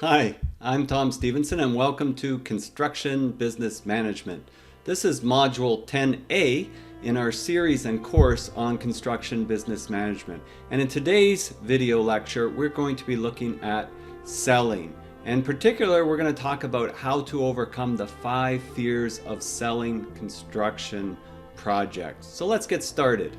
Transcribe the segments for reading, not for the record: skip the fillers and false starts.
Hi, I'm Tom Stephenson and welcome to Construction Business Management. This is Module 10A in our series and course on Construction Business Management. And in today's video lecture, we're going to be looking at selling. In particular, we're going to talk about how to overcome the 5 fears of selling construction projects. So let's get started.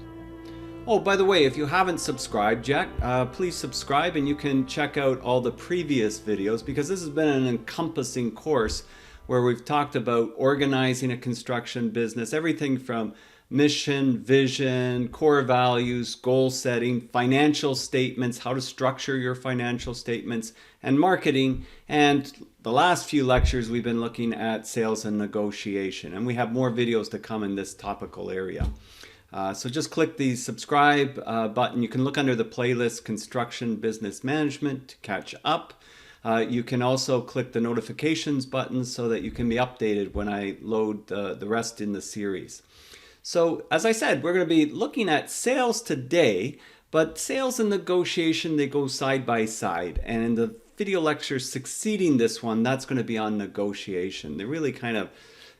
Oh, by the way, if you haven't subscribed yet, please subscribe and you can check out all the previous videos because this has been an encompassing course where we've talked about organizing a construction business, everything from mission, vision, core values, goal setting, financial statements, how to structure your financial statements, and marketing. And the last few lectures we've been looking at sales and negotiation, and we have more videos to come in this topical area. So just click the subscribe button. You can look under the playlist Construction Business Management to catch up. You can also click the notifications button so that you can be updated when I load the rest in the series. So as I said, we're going to be looking at sales today, but sales and negotiation, they go side by side. And in the video lecture succeeding this one, that's going to be on negotiation. They really kind of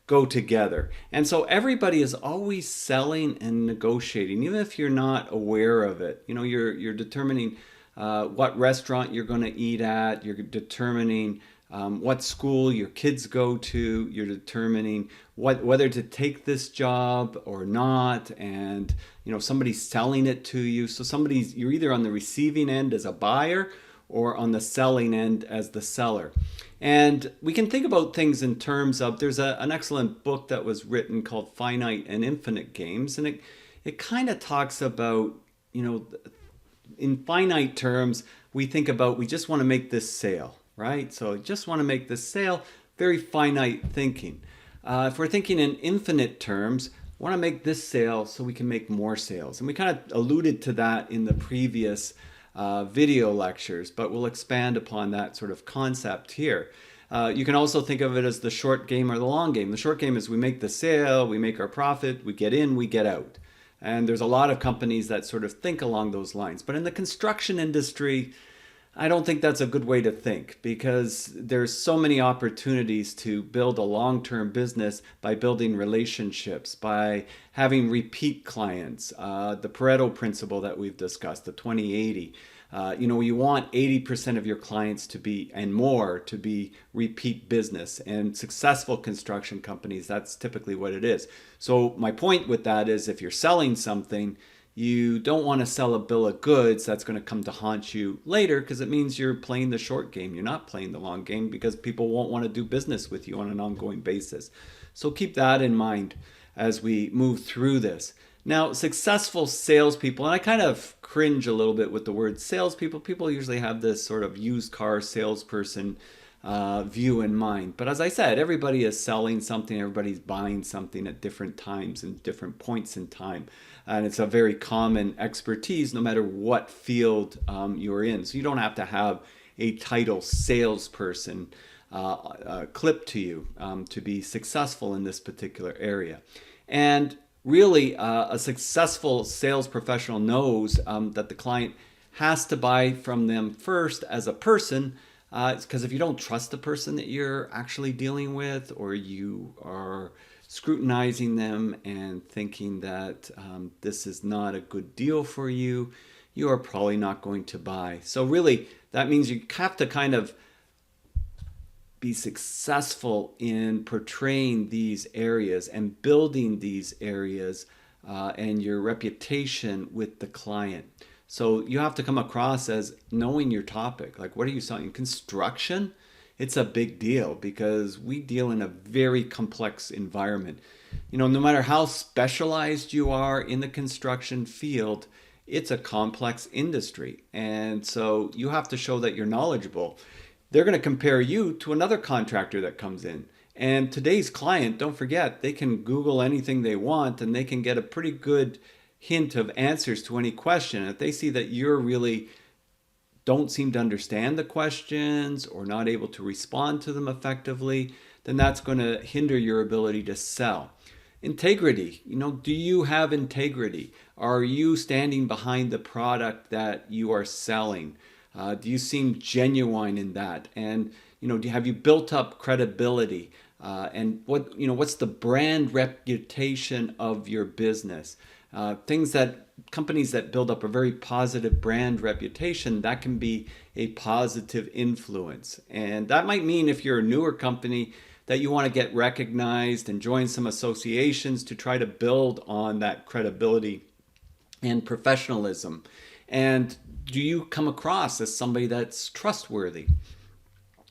go together. And so everybody is always selling and negotiating, even if you're not aware of it. You know, you're determining what restaurant you're going to eat at, you're determining what school your kids go to, you're determining whether to take this job or not, and you know, somebody's selling it to you. So you're either on the receiving end as a buyer or on the selling end as the seller. And we can think about things in terms of, there's an excellent book that was written called Finite and Infinite Games. And it kind of talks about, you know, in finite terms, we think about, we just want to make this sale, right? So just want to make this sale, very finite thinking. If we're thinking in infinite terms, want to make this sale so we can make more sales. And we kind of alluded to that in the previous video lectures, but we'll expand upon that sort of concept here. You can also think of it as the short game or the long game. The short game is we make the sale, we make our profit, we get in, we get out. And there's a lot of companies that sort of think along those lines. But in the construction industry, I don't think that's a good way to think, because there's so many opportunities to build a long-term business by building relationships, by having repeat clients, the Pareto principle that we've discussed, the 20-80. You know, you want 80% of your clients to be, and more, to be repeat business. And successful construction companies, that's typically what it is. So my point with that is, if you're selling something, you don't want to sell a bill of goods that's going to come to haunt you later, because it means you're playing the short game. You're not playing the long game, because people won't want to do business with you on an ongoing basis. So keep that in mind as we move through this. Now, successful salespeople, and I kind of cringe a little bit with the word salespeople. People usually have this sort of used car salesperson view in mind. But as I said, everybody is selling something, everybody's buying something at different times and different points in time. And it's a very common expertise no matter what field you're in. So you don't have to have a title salesperson clipped to you to be successful in this particular area. And really, a successful sales professional knows that the client has to buy from them first as a person, because if you don't trust the person that you're actually dealing with, or you are scrutinizing them and thinking that this is not a good deal for you, you are probably not going to buy. So really, that means you have to kind of be successful in portraying these areas and building these areas and your reputation with the client. So you have to come across as knowing your topic. Like, what are you selling? Construction? It's a big deal because we deal in a very complex environment. You know, no matter how specialized you are in the construction field, it's a complex industry. And so you have to show that you're knowledgeable. They're going to compare you to another contractor that comes in. And today's client, don't forget, they can Google anything they want and they can get a pretty good hint of answers to any question. If they see that you're really don't seem to understand the questions or not able to respond to them effectively, then that's going to hinder your ability to sell. Integrity, you know, do you have integrity? Are you standing behind the product that you are selling? Do you seem genuine in that? And have you built up credibility? And what's the brand reputation of your business? Things that companies that build up a very positive brand reputation, that can be a positive influence. And that might mean if you're a newer company that you want to get recognized and join some associations to try to build on that credibility and professionalism. And do you come across as somebody that's trustworthy?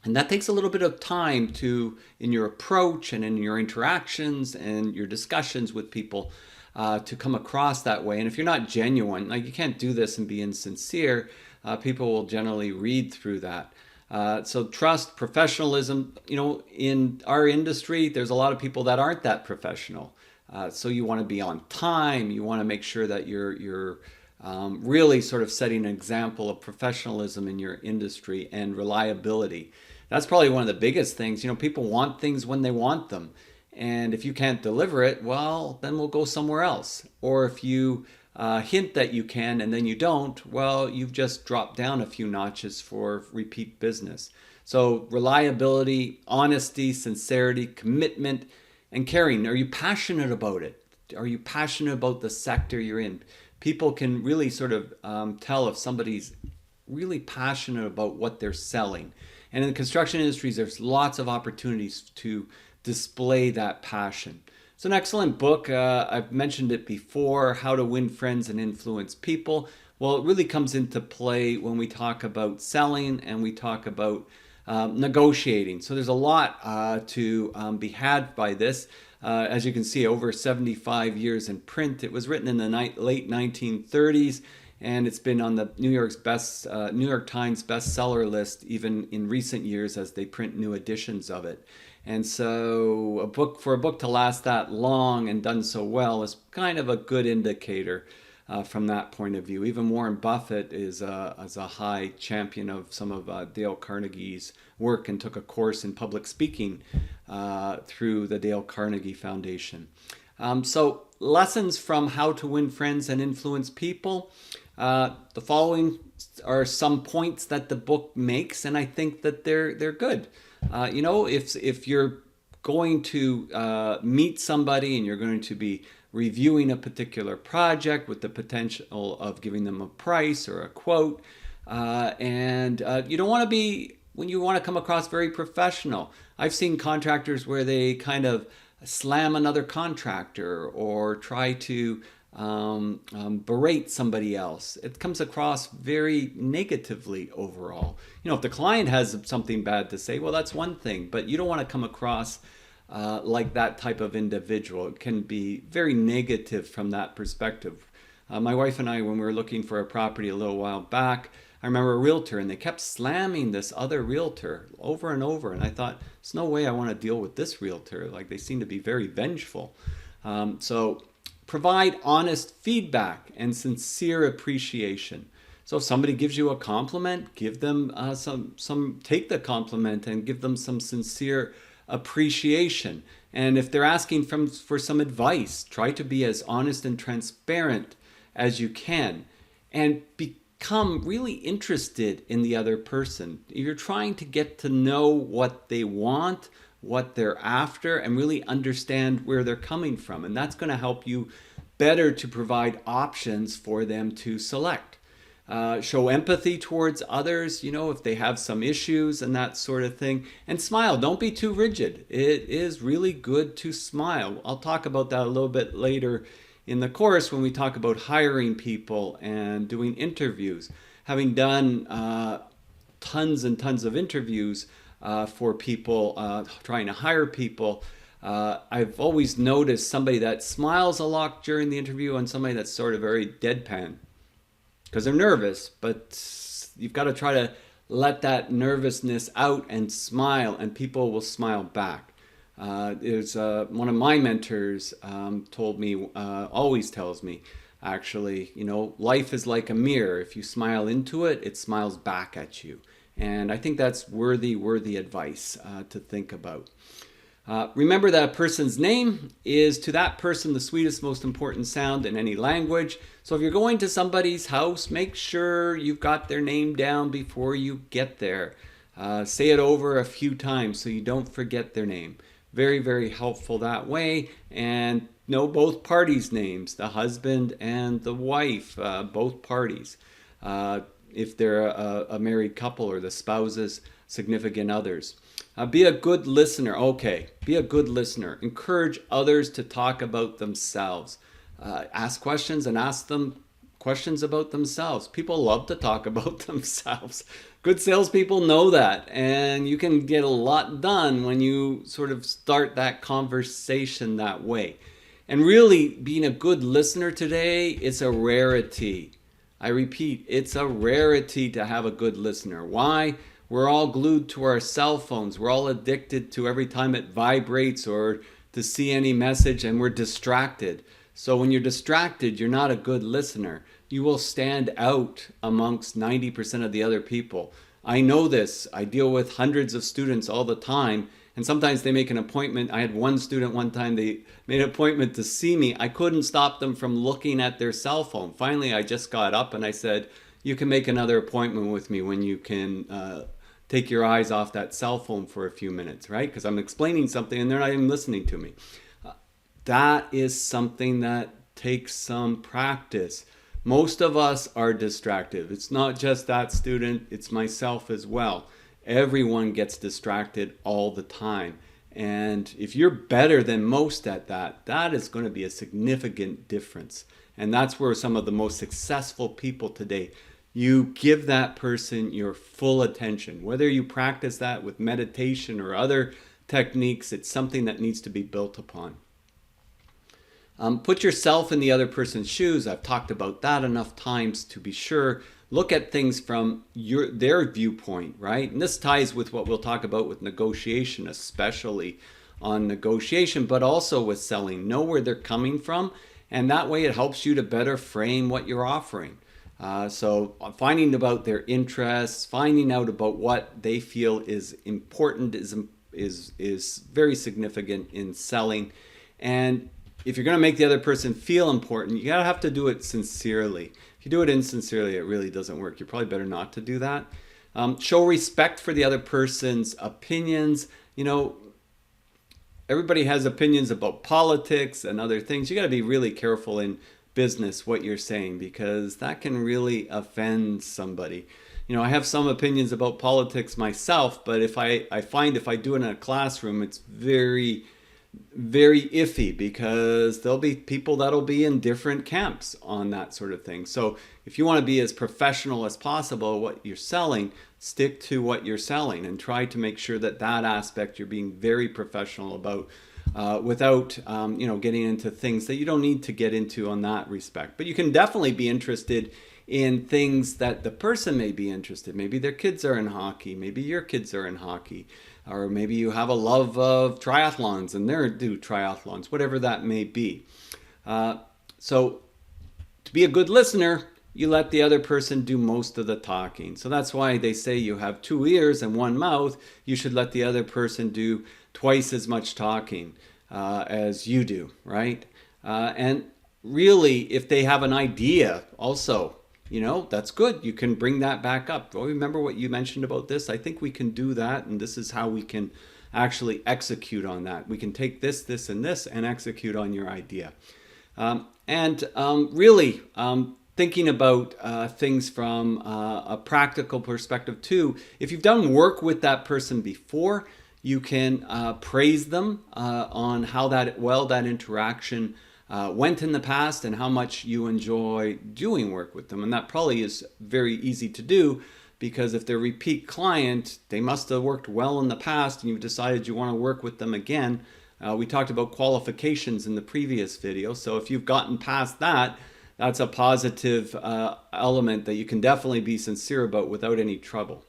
And that takes a little bit of time in your approach and in your interactions and your discussions with people, to come across that way. And if you're not genuine, like you can't do this and be insincere, people will generally read through that. So trust, professionalism, in our industry, there's a lot of people that aren't that professional. So you want to be on time. You want to make sure that you're really sort of setting an example of professionalism in your industry and reliability. That's probably one of the biggest things. People want things when they want them. And if you can't deliver it, well, then we'll go somewhere else. Or if you hint that you can and then you don't, well, you've just dropped down a few notches for repeat business. So reliability, honesty, sincerity, commitment, and caring. Are you passionate about it? Are you passionate about the sector you're in? People can really sort of tell if somebody's really passionate about what they're selling. And in the construction industries, there's lots of opportunities to display that passion. It's an excellent book. I've mentioned it before, How to Win Friends and Influence People. Well, it really comes into play when we talk about selling and we talk about negotiating. So there's a lot to be had by this. As you can see, over 75 years in print. It was written in the late 1930s, and it's been on the New York Times bestseller list even in recent years as they print new editions of it. And so for a book to last that long and done so well is kind of a good indicator from that point of view. Even Warren Buffett is a high champion of some of Dale Carnegie's work and took a course in public speaking through the Dale Carnegie Foundation. So lessons from How to Win Friends and Influence People. The following are some points that the book makes, and I think that they're good. If you're going to meet somebody and you're going to be reviewing a particular project with the potential of giving them a price or a quote, and you don't want to be, when you want to come across very professional. I've seen contractors where they kind of slam another contractor or try to berate somebody else. It comes across very negatively overall. If the client has something bad to say, well, that's one thing, but you don't want to come across like that type of individual. It can be very negative from that perspective. My wife and I, when we were looking for a property a little while back, I remember a realtor, and they kept slamming this other realtor over and over. And I thought, there's no way I want to deal with this realtor. Like, they seem to be very vengeful. So provide honest feedback and sincere appreciation. So if somebody gives you a compliment, give them take the compliment and give them some sincere appreciation. And if they're asking for some advice, try to be as honest and transparent as you can, and become really interested in the other person. You're trying to get to know what they want, what they're after, and really understand where they're coming from. And that's going to help you better to provide options for them to select. Show empathy towards others, if they have some issues and that sort of thing. And smile. Don't be too rigid. It is really good to smile. I'll talk about that a little bit later in the course when we talk about hiring people and doing interviews. Having done tons and tons of interviews for people, trying to hire people, I've always noticed somebody that smiles a lot during the interview and somebody that's sort of very deadpan. Because they're nervous, but you've got to try to let that nervousness out and smile, and people will smile back. There's one of my mentors told me, always tells me, actually, life is like a mirror. If you smile into it, it smiles back at you. And I think that's worthy advice to think about. Remember that a person's name is to that person the sweetest, most important sound in any language. So if you're going to somebody's house, make sure you've got their name down before you get there. Say it over a few times so you don't forget their name. Very, very helpful that way. And know both parties' names, the husband and the wife, both parties. If they're a married couple, or the spouse's significant others. Be a good listener. Okay, be a good listener. Encourage others to talk about themselves. Ask questions and ask them questions about themselves. People love to talk about themselves. Good salespeople know that, and you can get a lot done when you sort of start that conversation that way. And really, being a good listener today, it's a rarity. I repeat, it's a rarity to have a good listener. Why? We're all glued to our cell phones. We're all addicted to every time it vibrates or to see any message, and we're distracted. So when you're distracted, you're not a good listener. You will stand out amongst 90% of the other people. I know this. I deal with hundreds of students all the time, and sometimes they make an appointment. I had one student one time, they made an appointment to see me. I couldn't stop them from looking at their cell phone. Finally, I just got up and I said, you can make another appointment with me when you can take your eyes off that cell phone for a few minutes, right? Because I'm explaining something and they're not even listening to me. That is something that takes some practice. Most of us are distracted. It's not just that student, it's myself as well. Everyone gets distracted all the time. And if you're better than most at that, that is going to be a significant difference. And that's where some of the most successful people today, you give that person your full attention. Whether you practice that with meditation or other techniques, it's something that needs to be built upon. Put yourself in the other person's shoes. I've talked about that enough times to be sure. Look at things from their viewpoint, right? And this ties with what we'll talk about with negotiation, especially on negotiation, but also with selling. Know where they're coming from, and that way it helps you to better frame what you're offering. So finding about their interests, finding out about what they feel is important is very significant in selling. And if you're going to make the other person feel important, you gotta have to do it sincerely. If you do it insincerely, it really doesn't work. You're probably better not to do that. Show respect for the other person's opinions. You know, everybody has opinions about politics and other things. You got to be really careful in business what you're saying, because that can really offend somebody. You know, I have some opinions about politics myself, but if I find if I do it in a classroom, it's very iffy, because there'll be people that'll be in different camps on that sort of thing. So if you want to be as professional as possible what you're selling, stick to what you're selling and try to make sure that that aspect you're being very professional about, without getting into things that you don't need to get into on that respect. But you can definitely be interested in things that the person may be interested. Maybe their kids are in hockey, maybe your kids are in hockey, or maybe you have a love of triathlons and they do triathlons, whatever that may be. So to be a good listener, you let the other person do most of the talking. So that's why they say you have 2 ears and 1 mouth. You should let the other person do twice as much talking as you do, right? And really, if they have an idea also, that's good. You can bring that back up. Oh, remember what you mentioned about this? I think we can do that, and this is how we can actually execute on that. We can take this, this, and this and execute on your idea. Really thinking about things from a practical perspective too. If you've done work with that person before, you can praise them on how that interaction went in the past and how much you enjoy doing work with them. And that probably is very easy to do, because if they're a repeat client, they must have worked well in the past and you've decided you want to work with them again. We talked about qualifications in the previous video. So if you've gotten past that, that's a positive element that you can definitely be sincere about without any trouble.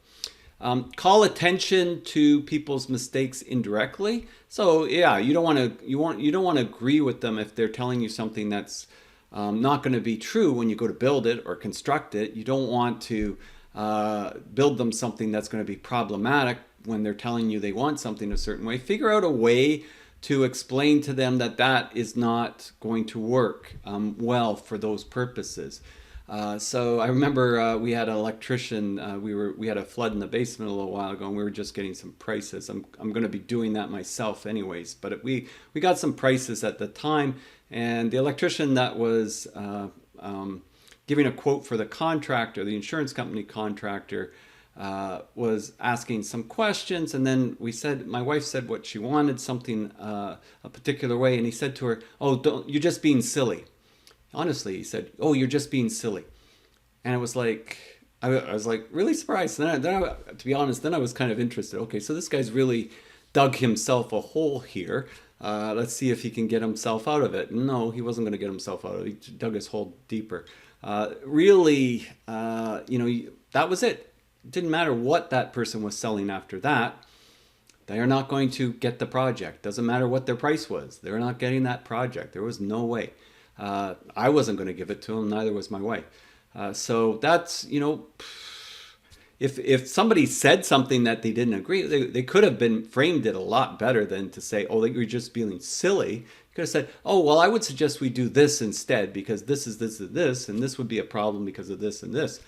Call attention to people's mistakes indirectly. So yeah, you don't want to agree with them if they're telling you something that's not going to be true when you go to build it or construct it. You don't want to build them something that's going to be problematic, when they're telling you they want something a certain way, figure out a way to explain to them that that is not going to work well for those purposes. So I remember we had an electrician. We had a flood in the basement a little while ago, and we were just getting some prices. I'm going to be doing that myself, anyways. But we got some prices at the time, and the electrician that was giving a quote for the contractor, the insurance company contractor, was asking some questions, and then my wife said what she wanted, something a particular way, and he said to her, "Oh, you're just being silly." Honestly, he said, "Oh, you're just being silly." And it was like, I was like really surprised. And then to be honest, then I was kind of interested. Okay, so this guy's really dug himself a hole here. Let's see if he can get himself out of it. No, he wasn't going to get himself out of it. He dug his hole deeper. Really, that was it. It didn't matter what that person was selling after that. They are not going to get the project. Doesn't matter what their price was. They're not getting that project. There was no way. I wasn't going to give it to him. Neither was my wife. So that's, if somebody said something that they didn't agree, they could have framed it a lot better than to say, "Oh, you're just being silly." You could have said, "Oh, well, I would suggest we do this instead because this is this and this, and this would be a problem because of this and this."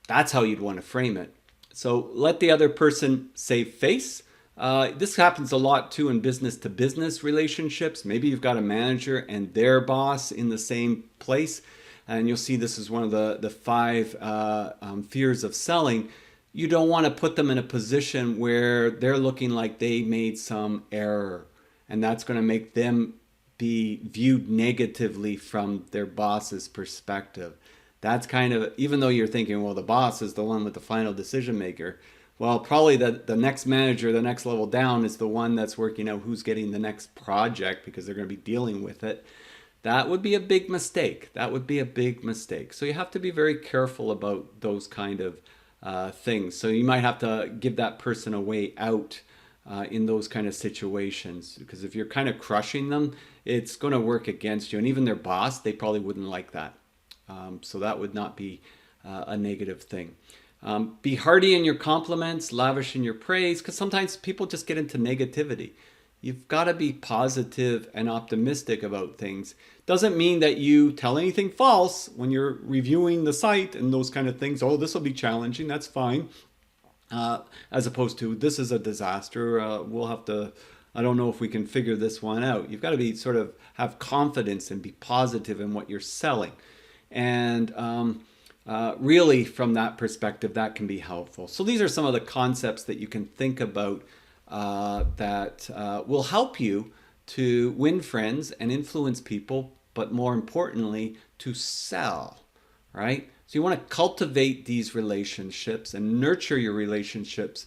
That's how you'd want to frame it. So let the other person save face. This happens a lot too in business to business relationships. Maybe you've got a manager and their boss in the same place, and you'll see this is one of the 5 fears of selling. You don't want to put them in a position where they're looking like they made some error, and that's going to make them be viewed negatively from their boss's perspective. That's kind of, even though you're thinking, well, the boss is the one with the final decision maker. Well, probably the next manager, the next level down, is the one that's working out who's getting the next project because they're going to be dealing with it. That would be a big mistake. That would be a big mistake. So you have to be very careful about those kind of things. So you might have to give that person a way out in those kind of situations, because if you're kind of crushing them, it's going to work against you. And even their boss, they probably wouldn't like that. So that would not be a negative thing. Be hearty in your compliments, lavish in your praise, because sometimes people just get into negativity. You've got to be positive and optimistic about things. Doesn't mean that you tell anything false when you're reviewing the site and those kind of things. "Oh, this will be challenging." That's fine. As opposed to, "This is a disaster. We'll have to, I don't know if we can figure this one out." You've got to be sort of have confidence and be positive in what you're selling. And really, from that perspective, that can be helpful. So these are some of the concepts that you can think about that will help you to win friends and influence people, but more importantly, to sell, right? So you want to cultivate these relationships and nurture your relationships.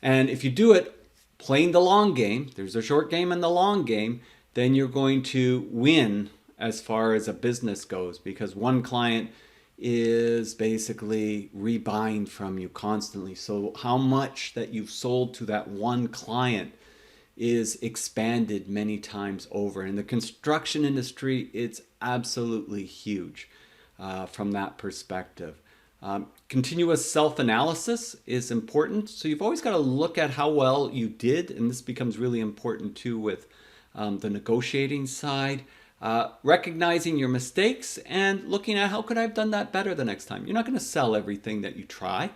And if you do it playing the long game, there's a short game and the long game, then you're going to win as far as a business goes, because one client is basically rebuying from you constantly. So how much that you've sold to that one client is expanded many times over. In the construction industry, it's absolutely huge from that perspective. Continuous self-analysis is important. So you've always got to look at how well you did, and this becomes really important too with the negotiating side. Recognizing your mistakes and looking at how could I have done that better the next time. You're not going to sell everything that you try.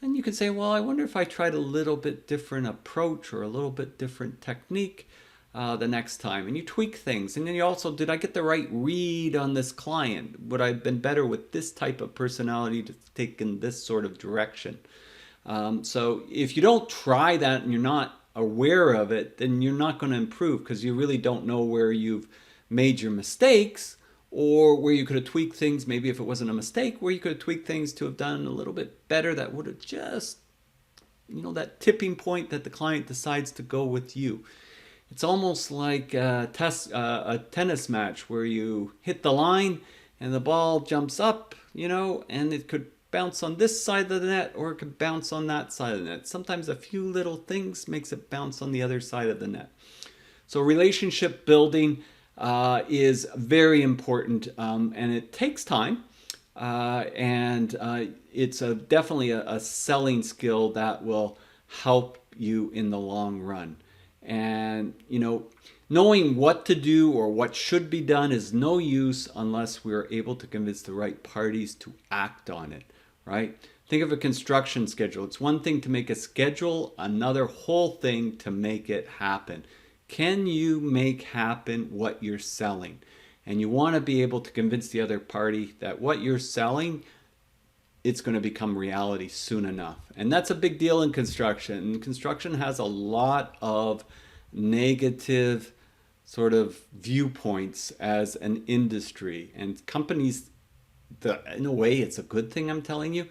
And you can say, well, I wonder if I tried a little bit different approach or a little bit different technique the next time. And you tweak things. And then you also, did I get the right read on this client? Would I have been better with this type of personality to take in this sort of direction? So if you don't try that and you're not aware of it, then you're not going to improve, because you really don't know where you've made your mistakes, or where you could have tweaked things, maybe if it wasn't a mistake, where you could have tweaked things to have done a little bit better that would have just, that tipping point that the client decides to go with you. It's almost like a tennis match where you hit the line and the ball jumps up, and it could bounce on this side of the net or it could bounce on that side of the net. Sometimes a few little things makes it bounce on the other side of the net. So relationship building is very important, and it takes time, and it's definitely a selling skill that will help you in the long run. And, knowing what to do or what should be done is no use unless we're able to convince the right parties to act on it, right? Think of a construction schedule. It's one thing to make a schedule, another whole thing to make it happen. Can you make happen what you're selling? And you want to be able to convince the other party that what you're selling, it's going to become reality soon enough. And that's a big deal in construction. Construction has a lot of negative sort of viewpoints as an industry. And companies, in a way, it's a good thing, I'm telling you.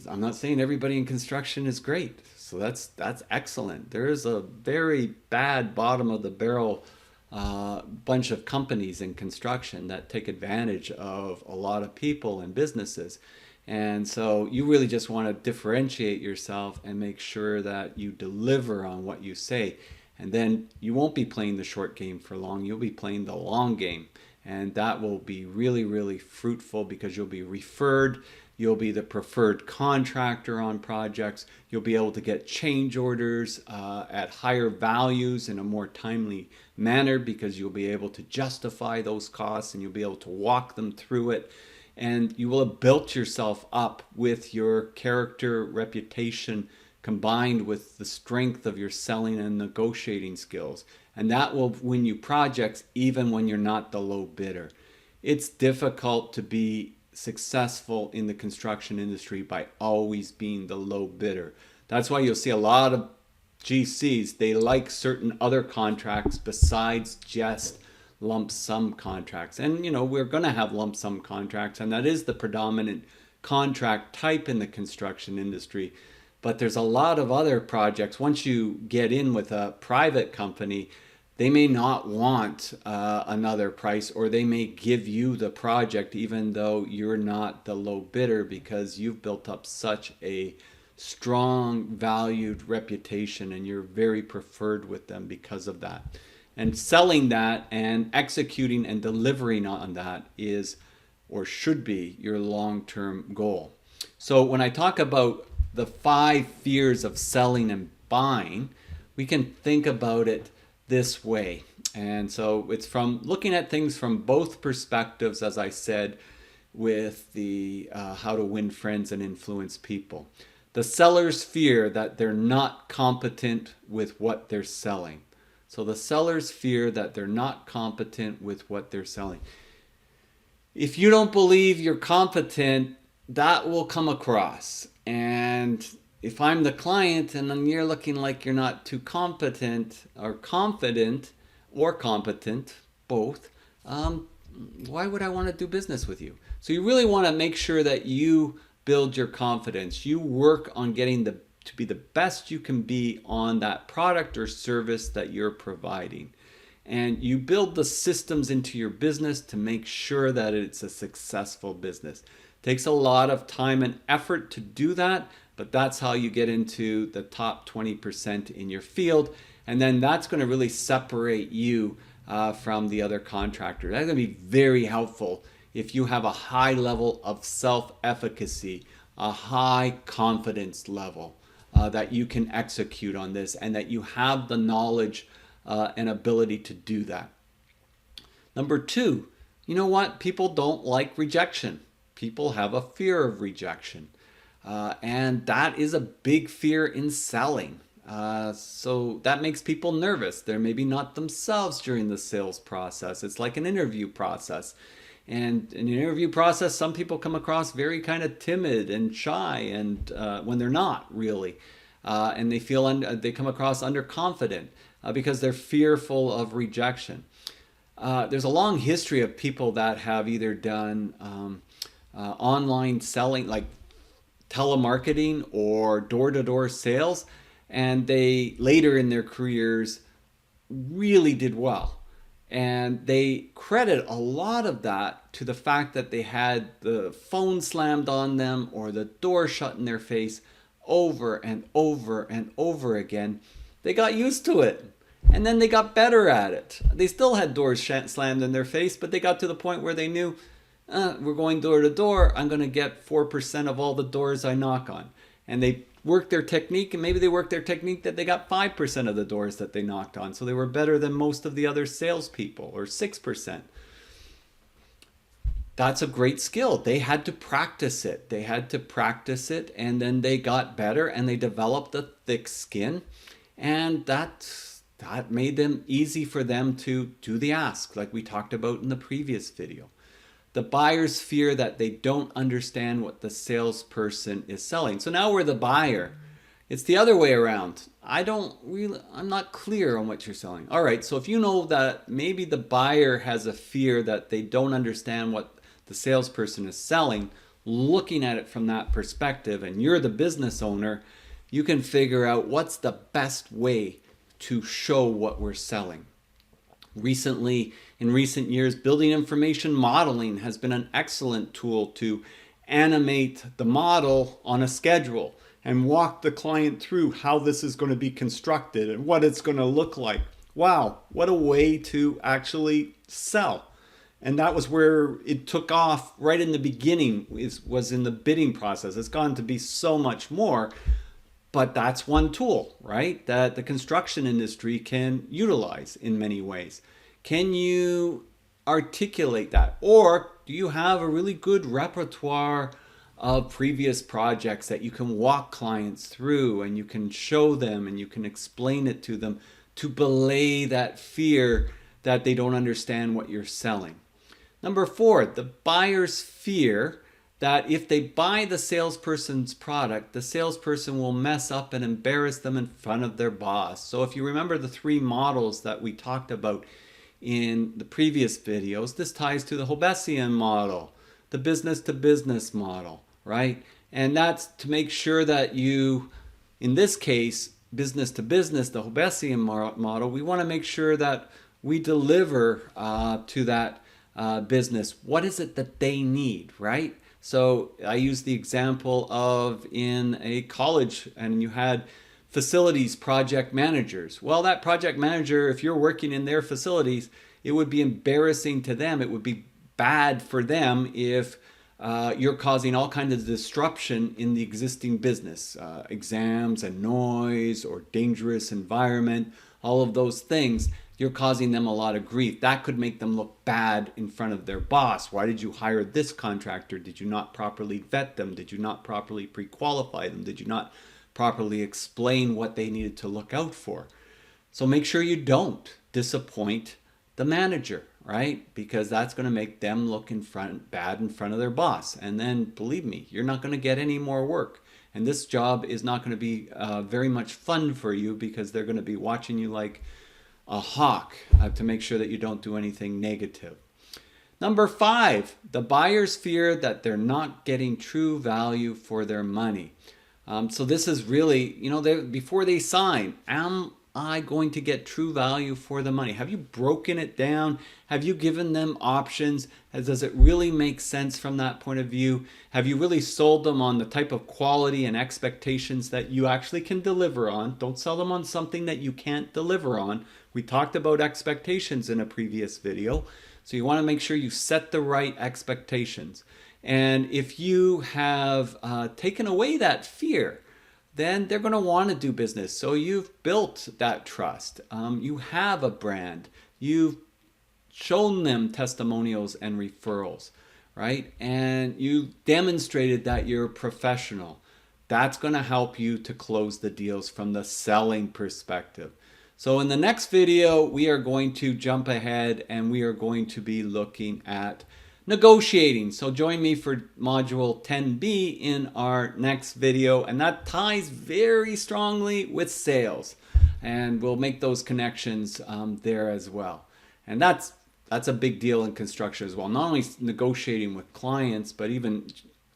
I'm not saying everybody in construction is great. So that's excellent. There is a very bad bottom of the barrel bunch of companies in construction that take advantage of a lot of people and businesses. And so you really just want to differentiate yourself and make sure that you deliver on what you say. And then you won't be playing the short game for long. You'll be playing the long game. And that will be really, really fruitful because you'll be referred. You'll be the preferred contractor on projects. You'll be able to get change orders at higher values in a more timely manner because you'll be able to justify those costs and you'll be able to walk them through it. And you will have built yourself up with your character, reputation, combined with the strength of your selling and negotiating skills. And that will win you projects even when you're not the low bidder. It's difficult to be successful in the construction industry by always being the low bidder. That's why you'll see a lot of GCs, they like certain other contracts besides just lump sum contracts. And we're going to have lump sum contracts, and that is the predominant contract type in the construction industry. But there's a lot of other projects. Once you get in with a private company, they may not want another price, or they may give you the project even though you're not the low bidder because you've built up such a strong valued reputation and you're very preferred with them because of that. And selling that and executing and delivering on that is or should be your long-term goal. So when I talk about the 5 fears of selling and buying, we can think about it this way. And so it's from looking at things from both perspectives, as I said, with the how to win friends and influence people. The seller's fear that they're not competent with what they're selling. So the seller's fear that they're not competent with what they're selling. If you don't believe you're competent, that will come across. And if I'm the client and then you're looking like you're not too competent or confident or competent, both, why would I want to do business with you? So you really want to make sure that you build your confidence. You work on getting to be the best you can be on that product or service that you're providing. And you build the systems into your business to make sure that it's a successful business. It takes a lot of time and effort to do that, but that's how you get into the top 20% in your field. And then that's going to really separate you from the other contractor. That's going to be very helpful if you have a high level of self-efficacy, a high confidence level that you can execute on this and that you have the knowledge and ability to do that. Number 2, you know what? People don't like rejection. People have a fear of rejection. And that is a big fear in selling. So that makes people nervous. They're maybe not themselves during the sales process. It's like an interview process. And in an interview process, some people come across very kind of timid and shy, and when they're not really. And they they come across underconfident because they're fearful of rejection. There's a long history of people that have either done online selling, like telemarketing or door-to-door sales, and they later in their careers really did well. And they credit a lot of that to the fact that they had the phone slammed on them or the door shut in their face over and over and over again. They got used to it, and then they got better at it. They still had doors slammed in their face, but they got to the point where they knew, we're going door to door, I'm going to get 4% of all the doors I knock on. And they worked their technique, and maybe they worked their technique that they got 5% of the doors that they knocked on. So they were better than most of the other salespeople, or 6%. That's a great skill. They had to practice it. They had to practice it, and then they got better and they developed a thick skin, and that made them easy for them to do the ask, like we talked about in the previous video. The buyers fear that they don't understand what the salesperson is selling. So now we're the buyer. It's the other way around. I'm not clear on what you're selling. All right, so if you know that maybe the buyer has a fear that they don't understand what the salesperson is selling, looking at it from that perspective, and you're the business owner, you can figure out what's the best way to show what we're selling. In recent years, building information modeling has been an excellent tool to animate the model on a schedule and walk the client through how this is going to be constructed and what it's going to look like. Wow, what a way to actually sell. And that was where it took off right in the beginning, was in the bidding process. It's gone to be so much more, but that's one tool, right, that the construction industry can utilize in many ways. Can you articulate that? Or do you have a really good repertoire of previous projects that you can walk clients through, and you can show them and you can explain it to them to belay that fear that they don't understand what you're selling? Number 4, the buyer's fear that if they buy the salesperson's product, the salesperson will mess up and embarrass them in front of their boss. So if you remember the 3 models that we talked about in the previous videos, this ties to the Hobbesian model, the business-to-business model, right? And that's to make sure that you, in this case, business-to-business, the Hobbesian model, we want to make sure that we deliver to that business. What is it that they need, right? So I use the example of in a college, and you had facilities project managers. Well, that project manager, if you're working in their facilities, it would be embarrassing to them. It would be bad for them if you're causing all kinds of disruption in the existing business, exams and noise or dangerous environment, all of those things. You're causing them a lot of grief. That could make them look bad in front of their boss. Why did you hire this contractor? Did you not properly vet them? Did you not properly pre-qualify them? Did you not properly explain what they needed to look out for? So make sure you don't disappoint the manager, right? Because that's going to make them look bad in front of their boss. And then, believe me, you're not going to get any more work. And this job is not going to be very much fun for you, because they're going to be watching you like a hawk to make sure that you don't do anything negative. Number 5, the buyers fear that they're not getting true value for their money. So this is really, before they sign, am I going to get true value for the money? Have you broken it down? Have you given them options? Does it really make sense from that point of view? Have you really sold them on the type of quality and expectations that you actually can deliver on? Don't sell them on something that you can't deliver on. We talked about expectations in a previous video. So you want to make sure you set the right expectations. And if you have taken away that fear, then they're going to want to do business. So you've built that trust. You have a brand. You've shown them testimonials and referrals, right? And you demonstrated that you're professional. That's going to help you to close the deals from the selling perspective. So in the next video, we are going to jump ahead and we are going to be looking at negotiating. So join me for module 10B in our next video, and that ties very strongly with sales, and we'll make those connections there as well. And that's a big deal in construction as well. Not only negotiating with clients, but even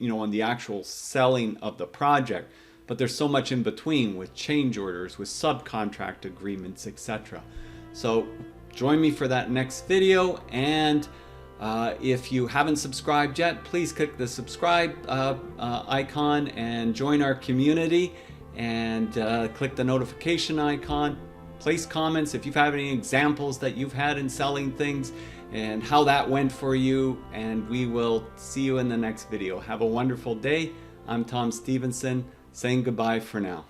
on the actual selling of the project. But there's so much in between with change orders, with subcontract agreements, etc. So join me for that next video, and if you haven't subscribed yet, please click the subscribe icon and join our community, and click the notification icon. Place comments if you've had any examples that you've had in selling things and how that went for you, and we will see you in the next video. Have a wonderful day. I'm Tom Stephenson. saying goodbye for now.